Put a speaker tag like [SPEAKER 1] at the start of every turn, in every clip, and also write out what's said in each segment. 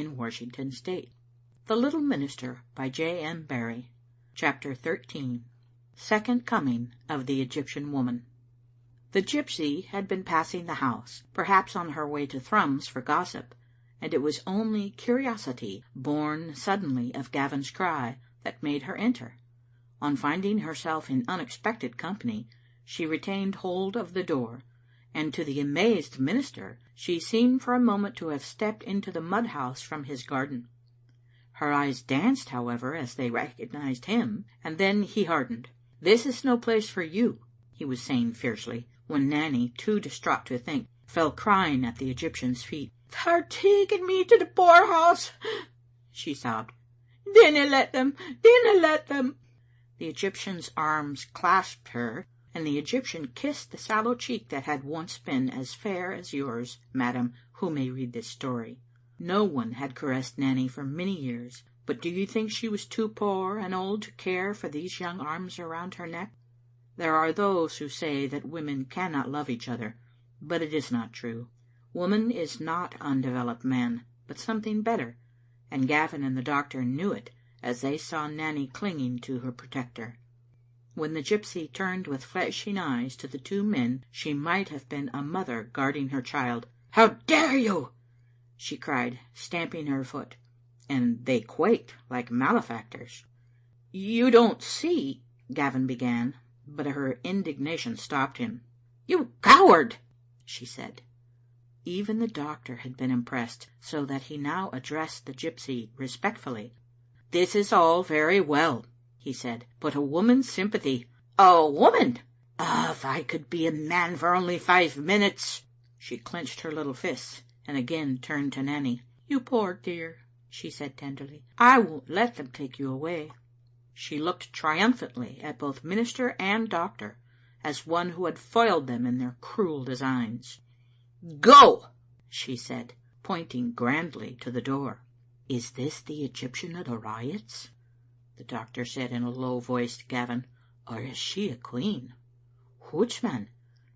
[SPEAKER 1] in Washington State. The Little Minister by J. M. Barrie. Chapter 13. Second Coming of the Egyptian Woman. The gypsy had been passing the house, perhaps on her way to Thrums for gossip, and it was only curiosity, born suddenly of Gavin's cry, that made her enter. On finding herself in unexpected company, she retained hold of the door, and to the amazed minister she seemed for a moment to have stepped into the mud house from his garden. Her eyes danced, however, as they recognized him, and then he hardened. "This is no place for you," he was saying fiercely, when Nanny, too distraught to think, fell crying at the Egyptian's feet. "They're taking me to the poorhouse," she sobbed. "Dinna let them, dinna let them." The Egyptian's arms clasped her, and the Egyptian kissed the sallow cheek that had once been as fair as yours, madam, who may read this story. No one had caressed Nanny for many years, but do you think she was too poor and old to care for these young arms around her neck? There are those who say that women cannot love each other, but it is not true. Woman is not undeveloped man, but something better, and Gavin and the doctor knew it as they saw Nanny clinging to her protector. When the gypsy turned with flashing eyes to the two men, she might have been a mother guarding her child. "How dare you!" she cried, stamping her foot, and they quaked like malefactors. "You don't see," Gavin began, but her indignation stopped him. "You coward!" she said. Even the doctor had been impressed, so that he now addressed the gypsy respectfully. "This is all very well," he said, "but a woman's sympathy—" "A woman! If I could be a man for only 5 minutes." She clenched her little fists and again turned to Nanny. "You poor dear," she said tenderly. "I won't let them take you away." She looked triumphantly at both minister and doctor, as one who had foiled them in their cruel designs. "Go," she said, pointing grandly to the door. "Is this the Egyptian of the riots?" the doctor said in a low voice to Gavin. "Or is she a queen? Hoots, man,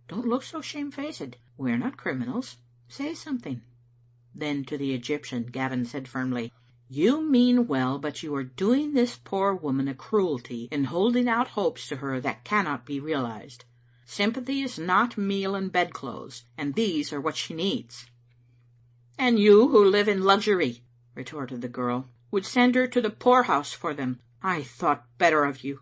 [SPEAKER 1] don't look so shamefaced. We're not criminals. Say something." Then to the Egyptian, Gavin said firmly, "You mean well, but you are doing this poor woman a cruelty in holding out hopes to her that cannot be realized. Sympathy is not meal and bedclothes, and these are what she needs." "And you, who live in luxury," retorted the girl, "would send her to the poorhouse for them. I thought better of you."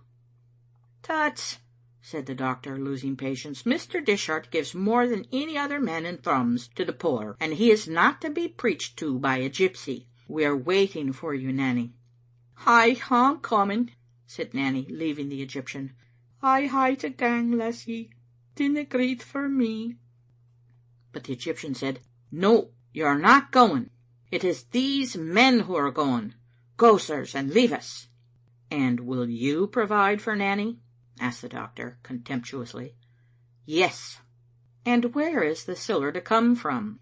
[SPEAKER 1] "Tuts," said the doctor, losing patience. "Mr. Dishart gives more than any other man in Thrums to the poor, and he is not to be preached to by a gypsy. We are waiting for you, Nanny." "Ay, I'm coming," said Nanny, leaving the Egyptian. "I hae to gang, lassie. Dinna greet for me." But the Egyptian said, "No, you're not going. It is these men who are going. Go, sirs, and leave us." "And will you provide for Nanny?" asked the doctor contemptuously. "Yes." "And where is the siller to come from?"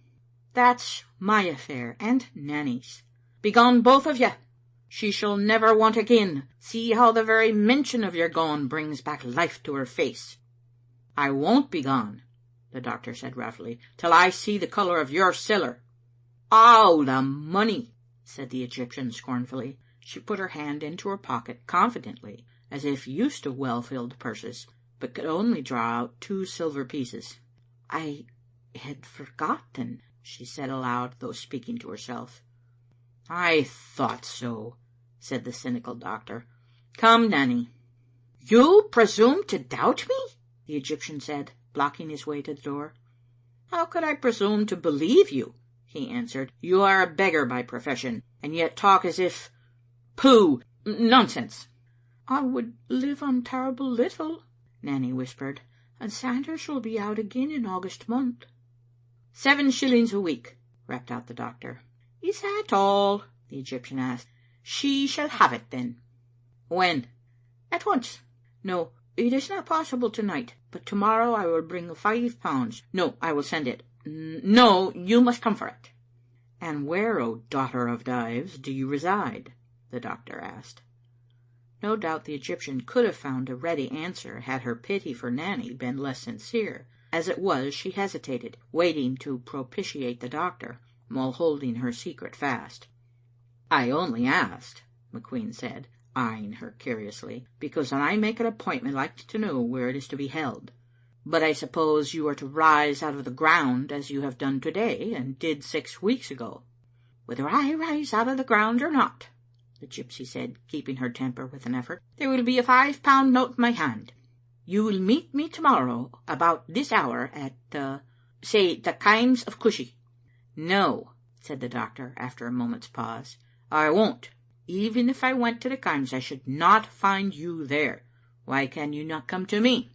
[SPEAKER 1] "That's my affair and Nanny's." "Begone, both of you. She shall never want again. See how the very mention of your going brings back life to her face." "I won't be gone," the doctor said roughly, "till I see the colour of your siller." "Oh, the money," said the Egyptian scornfully. She put her hand into her pocket confidently, as if used to well-filled purses, but could only draw out 2 silver pieces. "I had forgotten," she said aloud, though speaking to herself. "I thought so," said the cynical doctor. "Come, Nanny." "You presume to doubt me?" the Egyptian said, blocking his way to the door. "How could I presume to believe you?" he answered. "You are a beggar by profession, and yet talk as if— Pooh! Nonsense." "I would live on terrible little," Nanny whispered, "and Sanders will be out again in August month." 7 shillings a week," rapped out the doctor. "Is that all?" the Egyptian asked. "She shall have it then." "When?" "At once. No, it is not possible to-night, but to-morrow I will bring £5. No, I will send it. No, you must come for it." "And where, O daughter of Dives, do you reside?" the doctor asked. No doubt the Egyptian could have found a ready answer had her pity for Nanny been less sincere. As it was, she hesitated, waiting to propitiate the doctor, while holding her secret fast. I only asked, McQueen said, eyeing her curiously, because when I make an appointment I like to know where it is to be held. But I suppose you are to rise out of the ground as you have done to-day, and did 6 weeks ago. Whether I rise out of the ground or not, the gypsy said, keeping her temper with an effort, there will be a 5-pound note in my hand. You will meet me tomorrow about this hour at, say, the Chimes of Cushy. No, said the doctor, after a moment's pause, I won't. Even if I went to the Chimes, I should not find you there. Why can you not come to me?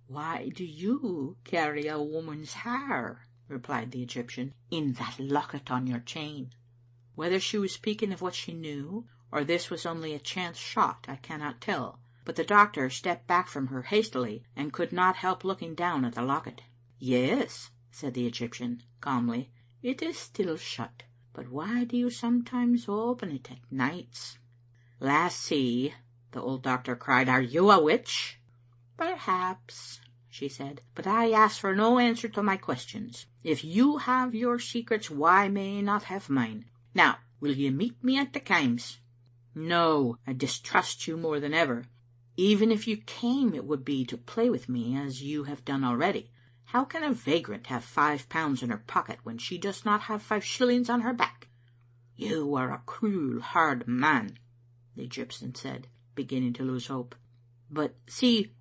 [SPEAKER 1] Why do you carry a woman's hair, replied the Egyptian, in that locket on your chain? Whether she was speaking of what she knew, or this was only a chance shot, I cannot tell, but the doctor stepped back from her hastily, and could not help looking down at the locket. Yes, said the Egyptian, calmly, it is still shut, but why do you sometimes open it at nights? Lassie, the old doctor cried, are you a witch? Perhaps, she said, but I ask for no answer to my questions. If you have your secrets, why may I not have mine? Now, will you meet me at the Chimes? No, I distrust you more than ever. Even if you came, it would be to play with me, as you have done already. How can a vagrant have 5 pounds in her pocket when she does not have 5 shillings on her back? You are a cruel, hard man, the Egyptian said, beginning to lose hope. But see,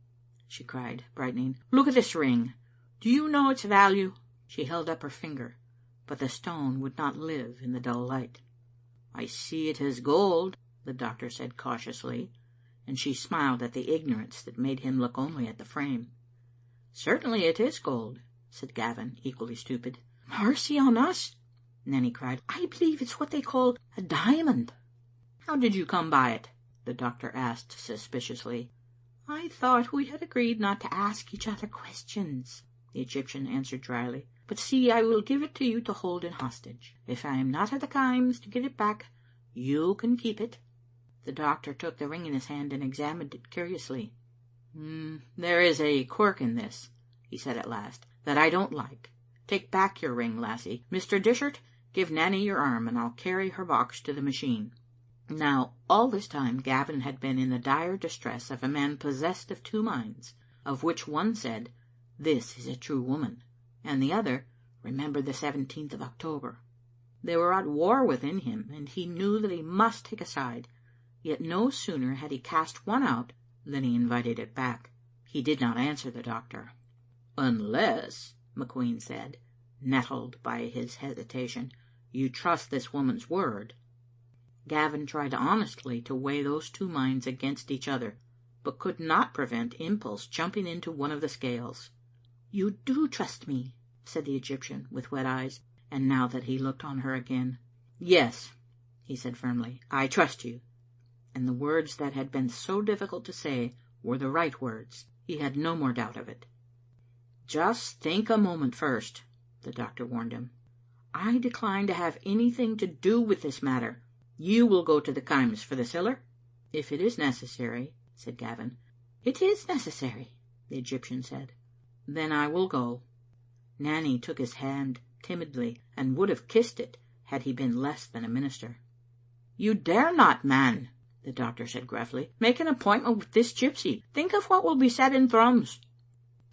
[SPEAKER 1] she cried, brightening, look at this ring. Do you know its value? She held up her finger, but the stone would not live in the dull light. I see it is gold, the doctor said cautiously, and she smiled at the ignorance that made him look only at the frame. Certainly it is gold, said Gavin, equally stupid. Mercy on us, Nanny cried. I believe it's what they call a diamond. How did you come by it? The doctor asked suspiciously. I thought we had agreed not to ask each other questions, the Egyptian answered dryly. But see, I will give it to you to hold in hostage. If I am not at the Chimes to get it back, you can keep it. The doctor took the ring in his hand and examined it curiously. There is a quirk in this, he said at last, that I don't like. Take back your ring, lassie. Mr. Dishart, give Nanny your arm, and I'll carry her box to the machine. Now, all this time Gavin had been in the dire distress of a man possessed of 2 minds, of which one said, This is a true woman, and the other, Remember the 17th of October. They were at war within him, and he knew that he must take a side. Yet no sooner had he cast one out than he invited it back. He did not answer the doctor. Unless, McQueen said, nettled by his hesitation, you trust this woman's word. Gavin tried honestly to weigh those 2 minds against each other, but could not prevent impulse jumping into one of the scales. You do trust me, said the Egyptian, with wet eyes, and now that he looked on her again. Yes, he said firmly, I trust you. And the words that had been so difficult to say were the right words. He had no more doubt of it. Just think a moment first, the doctor warned him. I decline to have anything to do with this matter. You will go to the Chimes for the siller? If it is necessary, said Gavin. It is necessary, the Egyptian said. Then I will go. Nanny took his hand timidly, and would have kissed it had he been less than a minister. You dare not, man, the doctor said gruffly. Make an appointment with this gypsy. Think of what will be said in Thrums.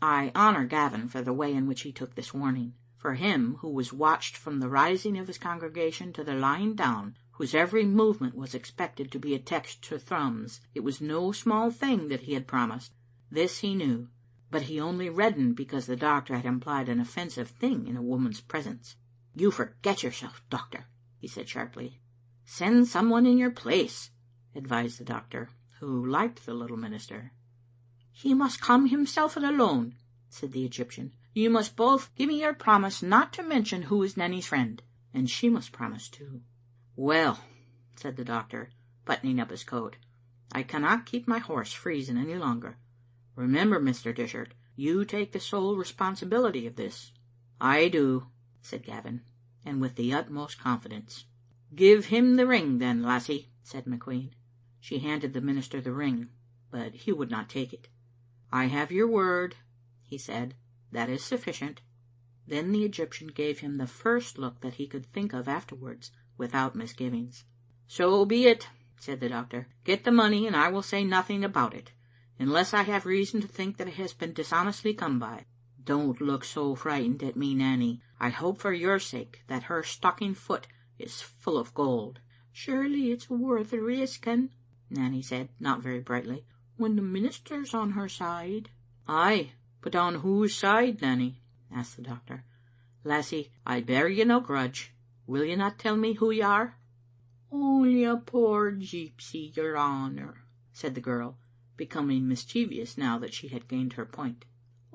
[SPEAKER 1] I honour Gavin for the way in which he took this warning. For him, who was watched from the rising of his congregation to their lying down, whose every movement was expected to be a text to Thrums, it was no small thing that he had promised. This he knew, but he only reddened because the doctor had implied an offensive thing in a woman's presence. You forget yourself, doctor, he said sharply. Send someone in your place, advised the doctor, who liked the little minister. He must come himself and alone, said the Egyptian. You must both give me your promise not to mention who is Nanny's friend, and she must promise too. Well, said the doctor, buttoning up his coat, I cannot keep my horse freezing any longer. Remember, Mr. Dishart, you take the sole responsibility of this. I do, said Gavin, and with the utmost confidence. Give him the ring then, lassie, said McQueen. She handed the minister the ring, but he would not take it. I have your word, he said. That is sufficient. Then the Egyptian gave him the first look that he could think of afterwards, without misgivings. So be it, said the doctor. Get the money, and I will say nothing about it, unless I have reason to think that it has been dishonestly come by. Don't look so frightened at me, Nanny. I hope for your sake that her stocking foot is full of gold. Surely it's worth risking, Nanny said, not very brightly, when the minister's on her side. Aye, but on whose side, Nanny? Asked the doctor. Lassie, I bear you no grudge. Will you not tell me who you are? Only a poor gypsy, your honour, said the girl, becoming mischievous now that she had gained her point.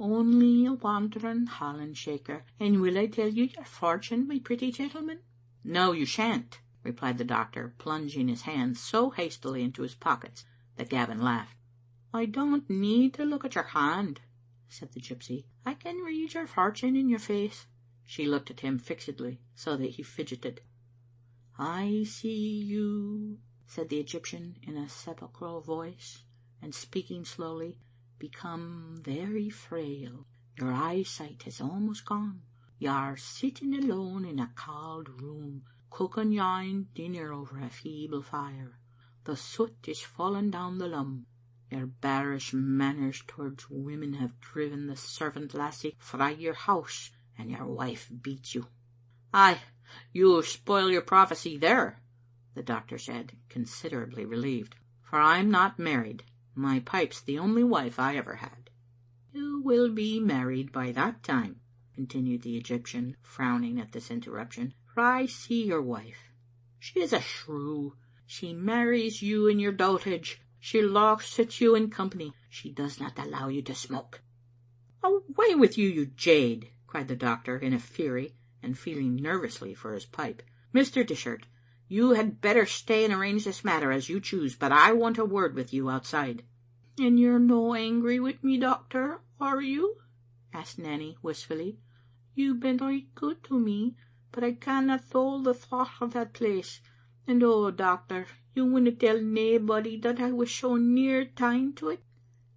[SPEAKER 1] Only a wandering Holland shaker. And will I tell you your fortune, my pretty gentleman? No, you shan't, replied the doctor, plunging his hands so hastily into his pockets that Gavin laughed. I don't need to look at your hand, said the gypsy. I can read your fortune in your face. She looked at him fixedly, so that he fidgeted. I see you, said the Egyptian in a sepulchral voice, and speaking slowly, become very frail. Your eyesight has almost gone. You are sitting alone in a cold room, cooking your own dinner over a feeble fire. The soot is falling down the lum. Your bearish manners towards women have driven the servant lassie frae your house, and your wife beats you. Aye, you spoil your prophecy there, the doctor said, considerably relieved, for I'm not married. My pipe's the only wife I ever had. You will be married by that time, continued the Egyptian, frowning at this interruption, for I see your wife. She is a shrew. She marries you in your dotage. She locks at you in company. She does not allow you to smoke. Away with you, you jade, cried the doctor in a fury, and feeling nervously for his pipe. Mr. Dishart, you had better stay and arrange this matter as you choose, but I want a word with you outside. And you're no angry with me, doctor, are you? asked Nanny wistfully. You've been right good to me, but I canna thole the thought of that place. And oh, doctor, you wouldn't tell naebody that I was so near tying to it?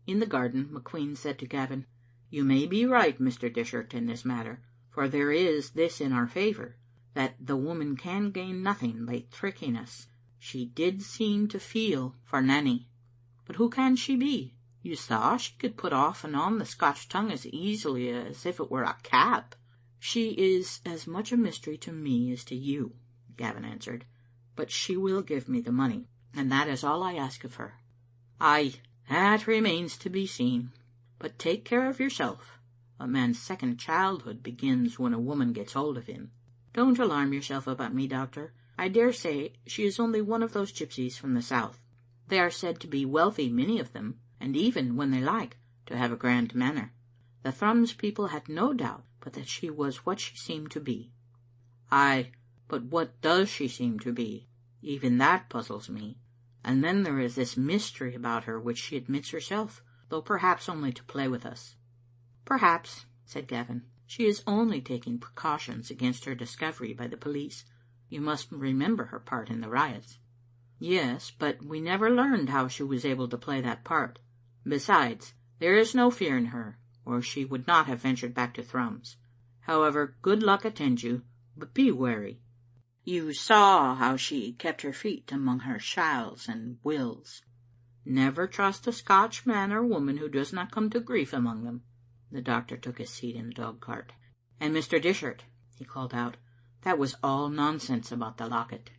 [SPEAKER 1] In the garden, McQueen said to Gavin, You may be right, Mr. Dishart, in this matter, for there is this in our favour, that the woman can gain nothing by tricking us. She did seem to feel for Nanny. But who can she be? You saw she could put off and on the Scotch tongue as easily as if it were a cap. She is as much a mystery to me as to you, Gavin answered, but she will give me the money, and that is all I ask of her. Aye, that remains to be seen. But take care of yourself. A man's second childhood begins when a woman gets hold of him. Don't alarm yourself about me, doctor. I dare say she is only one of those gypsies from the south. They are said to be wealthy, many of them, and even, when they like, to have a grand manner. The Thrums people had no doubt but that she was what she seemed to be. Aye, but what does she seem to be? Even that puzzles me. And then there is this mystery about her which she admits herself, though perhaps only to play with us. Perhaps, said Gavin. She is only taking precautions against her discovery by the police. You must remember her part in the riots. Yes, but we never learned how she was able to play that part. Besides, there is no fear in her, or she would not have ventured back to Thrums. However, good luck attend you, but be wary. You saw how she kept her feet among her shalls and wills. Never trust a Scotch man or woman who does not come to grief among them. The doctor took his seat in the dog cart. And Mr. Dishart, he called out, that was all nonsense about the locket.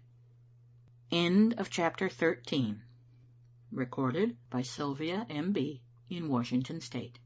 [SPEAKER 1] End of chapter 13. Recorded by Sylvia M.B. in Washington State.